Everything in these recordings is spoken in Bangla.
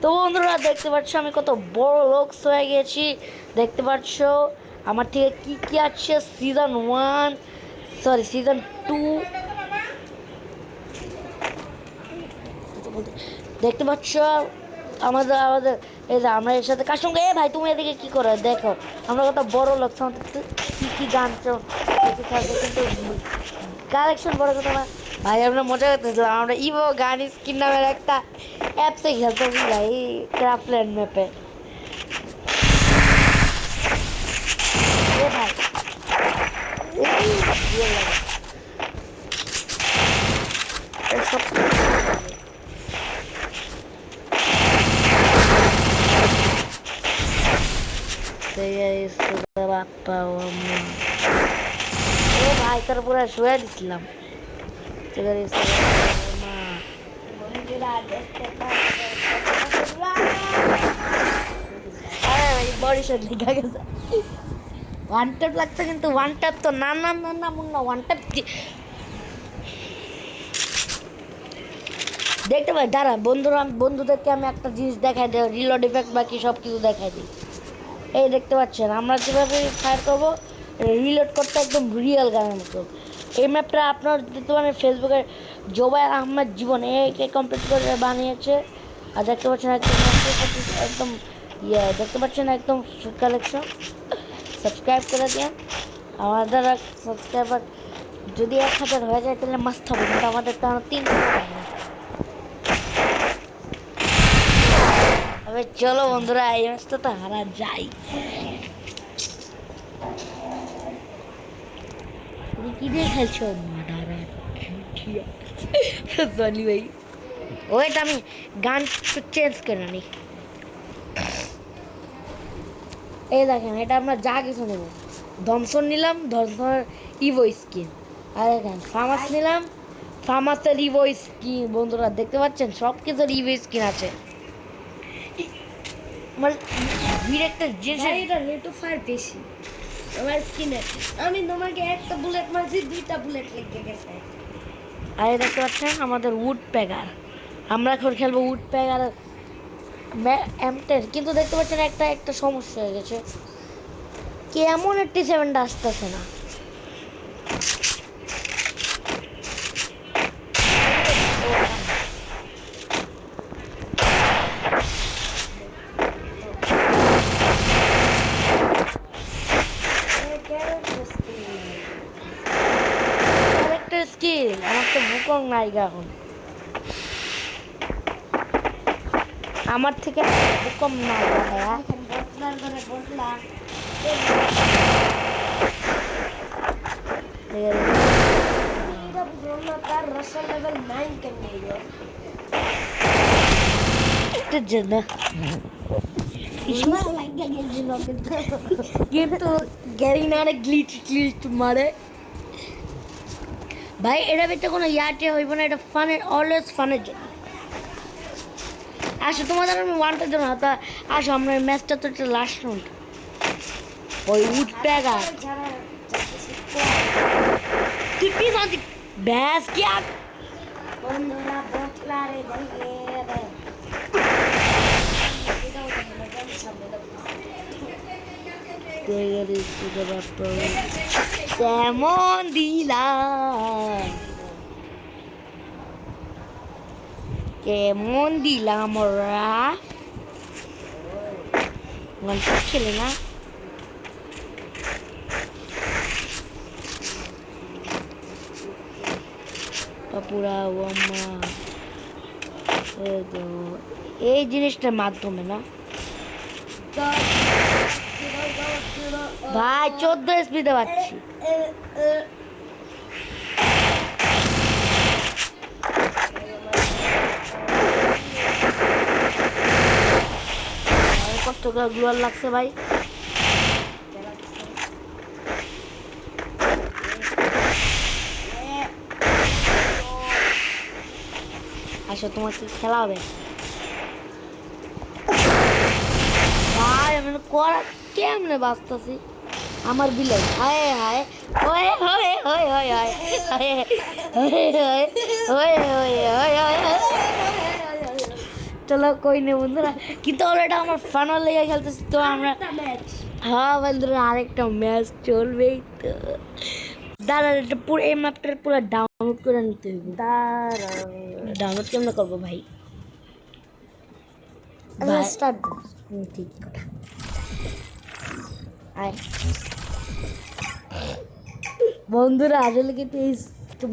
তো বন্ধুরা দেখতে পাচ্ছ আমি কত বড় লোকস হয়ে গেছি। দেখতে পাচ্ছ আমার থেকে কি কি আছে সিজন 1 সরি সিজন 2 দেখতে পাচ্ছ আমাদের আমাদের এই যে আমরা এর সাথে কার সঙ্গে ভাই তুমি এদিকে কি করো দেখো আমরা কত বড় লোক আমাদের কি কি গান কিন্তু কালেকশন বড় কথা না ভাই। আমরা মজা করতেছিলাম আমরা ইভো গান স্কিন নামের একটা অ্যাপসে খেলতেছি ভাই ক্রাফল্যান্ড ম্যাপে। ভাই ভাই তার পুরো শুয়ে দিছিলাম। বডি শট লেগে গেছে। ওয়ান ট্যাপ লাগতো কিন্তু ওয়ান ট্যাপ তো না না না না মুন্না ওয়ান ট্যাপ দেখতে পাই। দাঁড়া বন্ধুরা বন্ধুদেরকে আমি একটা জিনিস দেখাই দিই রিলোড ইফেক্ট বাকি সব কিছু দেখাই দিই। এই দেখতে পাচ্ছেন আমরা যেভাবে ফায়ার করবো রিলোড করতে একদম রিয়েল গানের মতো। এই ম্যাপটা আপনার দিতে পারেন ফেসবুকে জোবায়ের আহমেদ জীবন একে কমপ্লিট করে বানিয়েছে। আর দেখতে পাচ্ছেন একদম দেখতে পাচ্ছেন একদম কালেকশন। সাবস্ক্রাইব করে দিন আমাদের সাবস্ক্রাইবার যদি 1000 হয়ে যায় তাহলে মাস্ট হবে কিন্তু আমাদের তো 300 চলো বন্ধুরা এই ম্যাচটা তো হারা যাই। কি দিয়ে খেলছো সনি ভাই ওয়েট আমি গান চেঞ্জ করে নি। এই দেখেন এটা আমরা যা কিছু নেব ধমসন নিলাম ধমসনের ইভো স্কিন আর দেখেন ফার্মাস নিলাম ফার্মাসের ইভো স্কিন। বন্ধুরা দেখতে পাচ্ছেন সব কিছুর ইভো স্কিন আছে। একটা জিনিস এটা রেট অফ ফায়ার বেশি আমার স্কিনে আমি তোমাকে একটা বুলেট মারছি 2টা বুলেট লেগে গেছে। আর দেখতে পাচ্ছেন আমাদের উড প্যাগার আমরা এখন খেলবো উড প্যাগার M10 কিন্তু দেখতে পাচ্ছেন একটা সমস্যা হয়ে গেছে কেমন 87টা আসতেছে না। স্কিল আমার তো বুকং নাইগা এখন আমার থেকে বুকম নাইগা ভাইয়া কিন্তু গ্যারিনারে গ্লিচ মারে ভাই এটা ভিতরে কোনো ইয়াটে হইব না এটা ফানের অলওয়েজ ফানের জন্য। আসো তোমাদের আমি ওয়ানটার জন্য তা আসো আমরা ম্যাচটা তো একটা লাস্ট রাউন্ড ওই উড প্যাগার তুই পিস আদি ব্যাস কি আর বন্ধুরা বটলা রে কেমন দিলাম ওরা খেলে না পুরা এই জিনিসটার মাধ্যমে না ভাই 14 স্পিডে পাচ্ছি। কত গ্লোয়ার লাগছে ভাই আসো তোমাকে খেলা হবে ভাই আমি করা কেমনে বাঁচতেছি আমার বিলাই হায় হায় ওয়ে হয় হয় হয় হয় হয় হয় হয় হয় হয় চলো কই নে বন্ধুরা, কিন্তু অলরেডি আমার ফাইনাল লেগে খেলতেছি তো আমরা। হ্যাঁ বন্ধুরা, আরেকটা ম্যাচ চলবেই তো। দাঁড়া, এটা পুরো এই ম্যাপটা পুরো ডাউনলোড করে নিতে হইব। ডাউনলোড কেমন করবো ভাই? স্টার্ট। ঠিক কথা। আয় বন্ধুরা, আসলে কিন্তু এই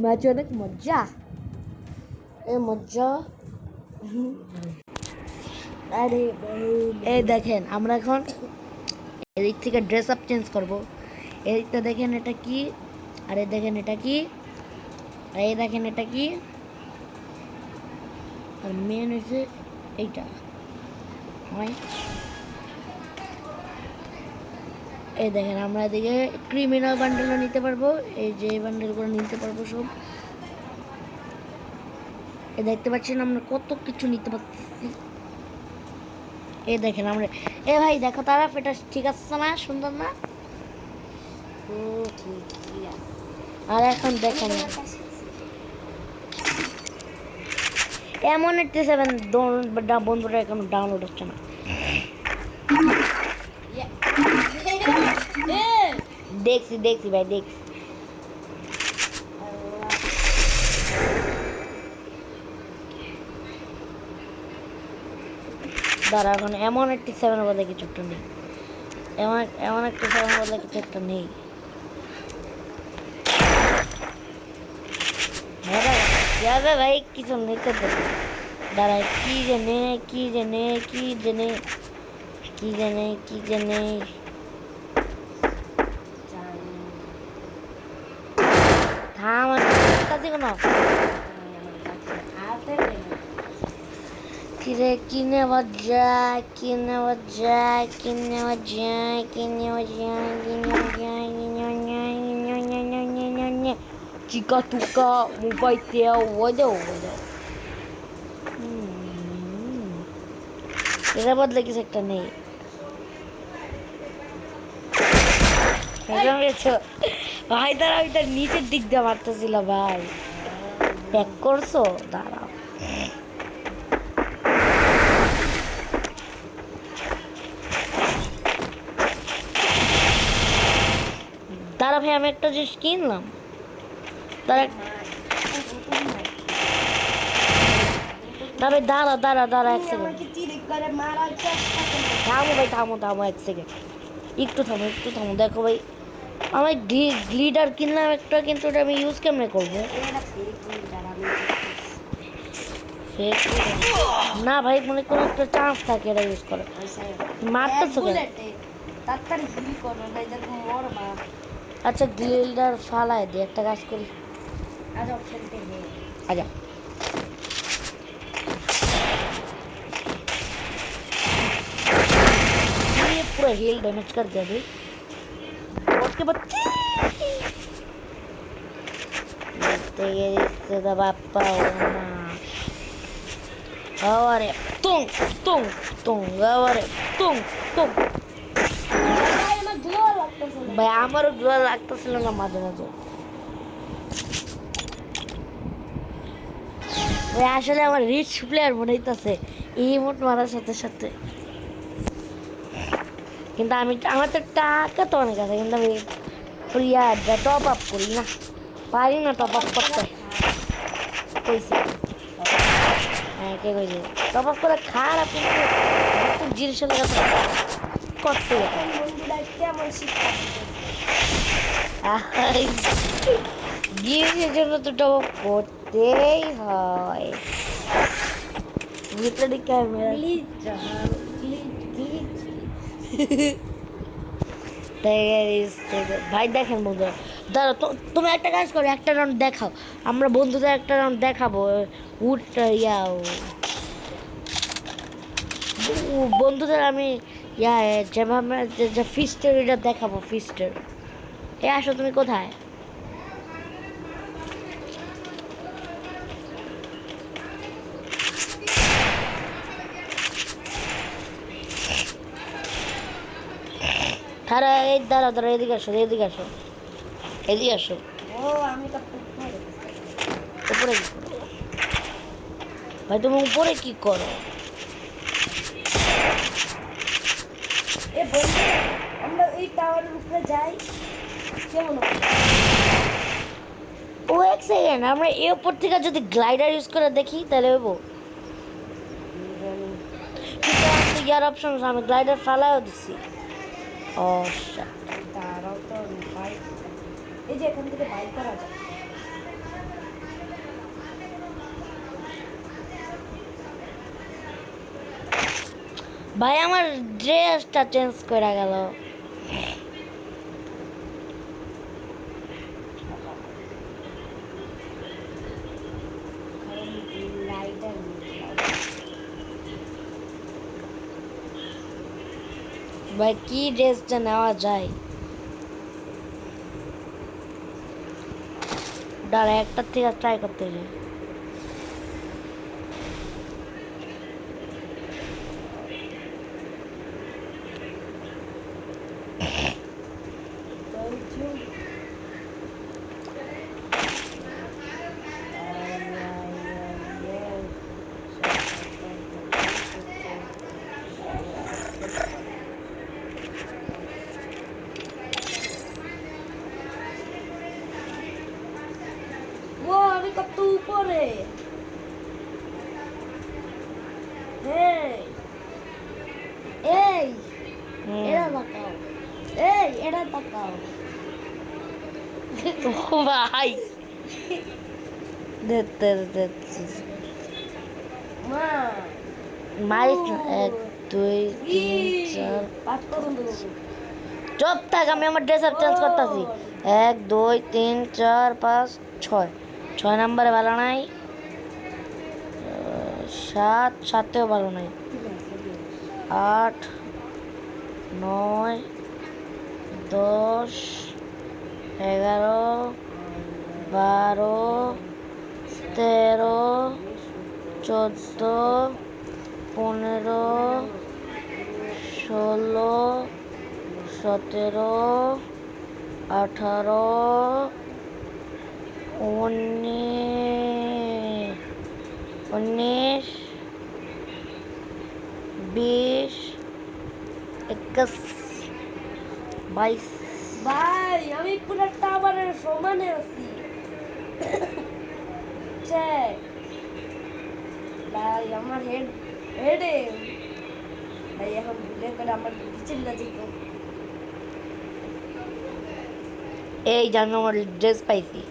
ম্যাচ অনেক মজা, এ মজা। আরে এই দেখেন, আমরা এখন এদিক থেকে ড্রেস আপ চেঞ্জ করবো। এদিকটা দেখেন এটা কি, আর এই দেখেন এটা কি, আর এই দেখেন এটা কি, আর মেন হচ্ছে এইটা। এই দেখেন, আমরা এদিকে ক্রিমিনাল বান্ডেলও নিতে পারবো, এই যে বান্ডেলগুলো নিতে পারবো সব। এই দেখতে পাচ্ছেন আমরা কত কিছু নিতে পারতেছি। এই দেখেন আমরা, এ ভাই দেখো তারা, এটা ঠিক আছে না? সুন্দর না? আর এখন দেখেন এমন একটা 7 বন্ধুরা এখন ডাউনলোড হচ্ছে না। দেখছি দেখছি ভাই, দেখছি। দাঁড়া, এখন এমন একটি 7 বলে কিছু একটা নেই, এমন একটা 7 বলে কিছু একটা নেই। ভাই কিছু নিতে দেবে। দাঁড়া, কি জানে কি জানে কি জানে কি জানে কি জানে। থাম, কাছে কোনো কিরে, কিনে যায় কিনে যায় কিনে যায় কিনে যায় কিনে যায় কিনে chica tuka mobile teo wado এর বদলে কিছু একটা নেই। ভাই দাঁড়া, ওইটা নিচের দিক দিয়ে মারতেছিল ভাই, প্যাক করছো? দাঁড়া, দাঁড়া ভাই, আমি একটা জিনিস কিনলাম। দাঁড়া দাঁড়া দাঁড়া দাঁড়া, এক সেকেন্ড থামো ভাই, থামো থামো, এক সেকেন্ড, একটু থামো একটু থামো। দেখো ভাই, আমার গ্লিডার কিনলাম একটা, কিন্তু ওটা আমি ইউজ কেমনে করবো? না ভাই, মানে কোনো একটা চান্স থাকে এটা ইউজ করে। মারতেছো কেন? আচ্ছা, গ্লিডার ফালায় দিয়ে একটা কাজ করি। আচ্ছা, पूरा हील डैमेज कर दिया भाई। उसके बाद तेरे बापा अरे तुंग तुंग तुंग अरे तुंग तुंग भाई আমার গ্লো লাগতেছিল না মাঝে মাঝে ভাই। আসলে আমার রিচ প্লেয়ার মনে হইতাছে ইমোট মারার সাথে সাথে, কিন্তু আমি আমার তো টাকা তো অনেক আছে, কিন্তু আমি প্রিয়াটা টপ আপ করি না, পারি না টপ আপ করতে। কইছি হ্যাঁ, কে কইছে টপ আপ করে খারাপ, কিন্তু জিনিসের কাছে করতে জিনিসের জন্য তো টপ আপ করতেই হয়। ভিতরে ক্যামেরা ভাই দেখেন বন্ধুরা, দাঁড়া তুমি একটা কাজ করো, একটা রাউন্ড দেখাও, আমরা বন্ধুদের একটা রাউন্ড দেখাবো। বন্ধুদের আমি যেভাবে যে ফিস্টের এটা দেখাবো, ফিস্টের। এ আসো, তুমি কোথায়? দাঁড়া, এই দাঁড়া দাঁড়া, এদিকে আসো এদিকে আসো এদিকে আসো। ও আমি তো উপরে কি করো ভাই? তুমি উপরে কি করো? বন্ধু আমরা এই টাওয়ারের উপরে যাই কেমন হবে? ও এক সেকেন্ড, আমরা এর উপর থেকে যদি গ্লাইডার ইউজ করে দেখি তাহলে হবো। কিন্তু আমি তো ইয়ার অপশন আমি গ্লাইডার ফালাইও দিচ্ছি। ও তারাও তো বাইক, এই যে এখান থেকে বাইক করা যায়। ভাই আমার ড্রেসটা চেঞ্জ করে গেল। লাইটার ভাই কি ড্রেসটা নেওয়া যায়? দাঁড়া একটার থেকে ট্রাই করতে যাই। ও আমি কত উপরে। এই এই এরা তাকাও, এই এরা তাকাও। ও ভাই দেখতে মা মারিস না। 1 2 3 4 পাঁচ পর্যন্ত চুপ থাক, আমি আমার ড্রেস আপ চেঞ্জ করতেছি। 1 2 3 4 5 6 6 নম্বরে ভালো নাই। 7 7তেও ভালো নাই। 8 9 10 11 12 13 14 15 16 17 18 19 20 21 22 ভাই আমি পুরো টাওয়ারের সমানে আছি। চেক ভাই আমার হেডে ভাই এখন ভুলে করে আমার চিল্লা যেত। এই জানো আমার ড্রেস পাইছি।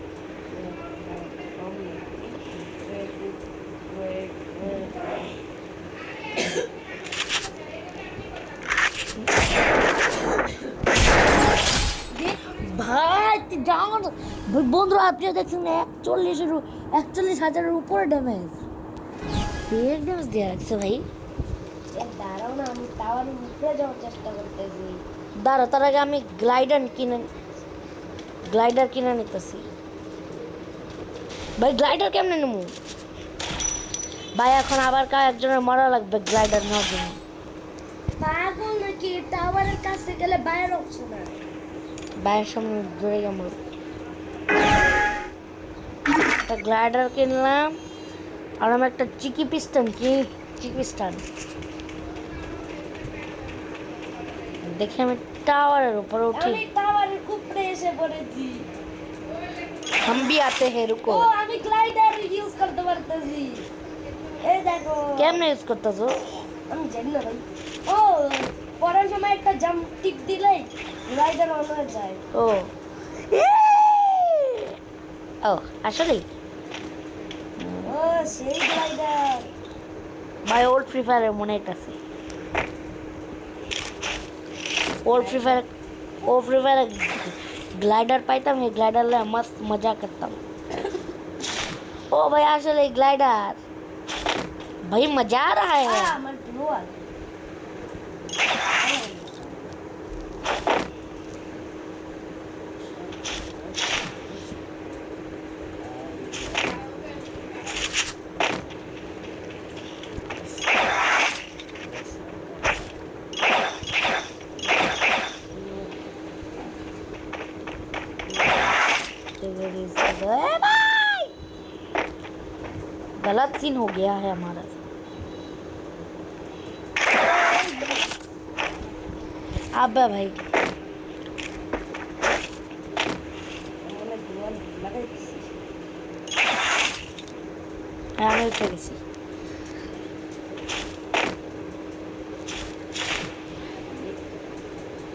ভাই যাও না বন্ধুরা, আপনি দেখছেন 41,000-এর উপরে ড্যামেজ দিয়ে রাখছে ভাই। দাঁড়াও না, আমি টাওয়ারের উপরে যাওয়ার চেষ্টা করতেছি। দাঁড়া, তার আগে আমি গ্লাইডার কিনে নিতেছি। ভাই গ্লাইডার কেমনে নেবো ভাই? এখন আবার একজনের মরা লাগবে গ্লাইডার নেওয়ার জন্য। পাগল নাকি? টাওয়ারের কাছে গেলে বাইরের অপশন না। বাইরের সামনে ধরে গেল একটা গ্লাইডার কিনলাম, আর আমি একটা চিকি পিস্টন দেখে আমি টাওয়ারের উপরে উঠি। আমি টাওয়ারের উপরে এসে পড়েছি। हम भी आते हैं रुको। ও আমি গ্লাইডার ইউজ করতে পারতেছি। এই দেখো কেমনে ইউজ করতেছো? আমি জানি না ভাই। ও পরের সময় একটা জাম্প টিপ দিলেই গ্লাইডার অন হয়ে যায়। ও ও আসলে ও সেই গ্লাইডার। ভাই ওল্ড ফ্রি ফায়ারের মনে হইতাছে। ওল্ড ফ্রি ফায়ার ग्लाइडर पाइता मैं ग्लाइडर ले मस्त मजा करता हूँ। ओ भाई আসলে ग्लाइडर भाई मजा आ रहा है। আমার ব্লুয়ার भाई गलत सीन हो गया है हमारा। আব্বা ভাই মনে গোয়াল লাগাই দিছি। হ্যাঁ আমি উঠে গেছি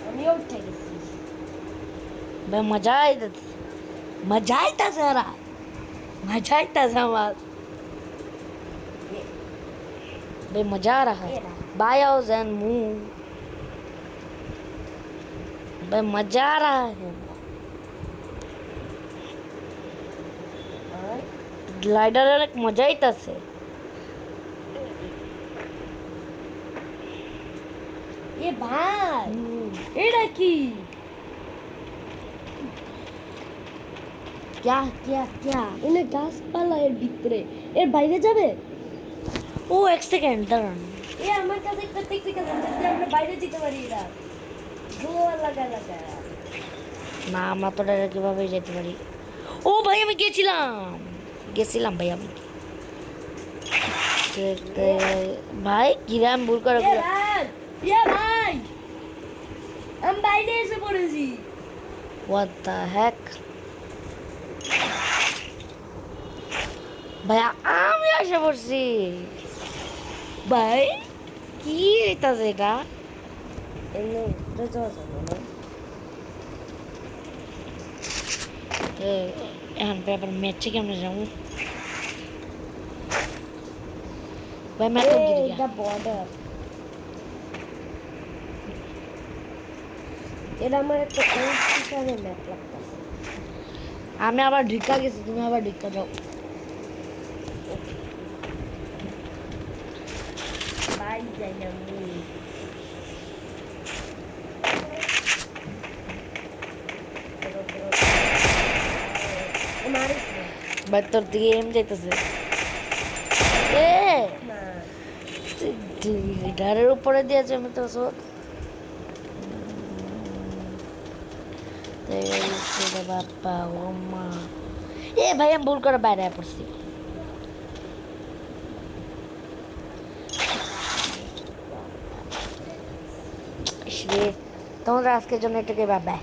আমিও উঠে গেছি। भाई मजा आयता सारा मजा आयता समाज भाई मजा आ रहा है बाय हाउस एंड मूव भाई मजा आ रहा है আর ग्लाइडर एक मजा आयता से এ ভাই এটা কি? क्या क्या क्या এনে গাছপালা এর ভিতরে, এর বাইরে যাবে? ओ एक सेकंड दाঁড়ান এ আমার কাছে একটা টেকনিক আছে যাতে আমরা বাইরে যেতে পারি। এরা গোয়া লাগা লাগা। না আমরা তো ডাইরেক্ট কিভাবে যেতে পারি ও ভাই আমি গেছিলাম ভাই আমি ভাই কিরাম ভুল করে এ ভাই আমি বাইরে এসে পড়েছি। What the heck? ভাইয়া আমি আসা পড়ছি ভাই কি হইতাছে এটা এনে উঠে যাওয়া যাবে না। এখন পেপার ম্যাচে কেমনে যাবো ভাই मैं तो गिर এটা गया বর্ডার। এটা আমার একটা কনফিউশনের ম্যাপ লাগতেছে। আমি আবার ঢিকা গেছি তুমি আবার ঢিকা যাও বাই যাই না মারিস না। ভাই তোর দিকে এম যাইতেছে এ না লিডারের উপরে দিয়েছে আমি তো সব বাপ্পা ও মা এ ভাই আমি ভুল করে বাইরে পড়ছি ইস রে, তোমাদের আজকের জন্য এটাকে বাই বাই।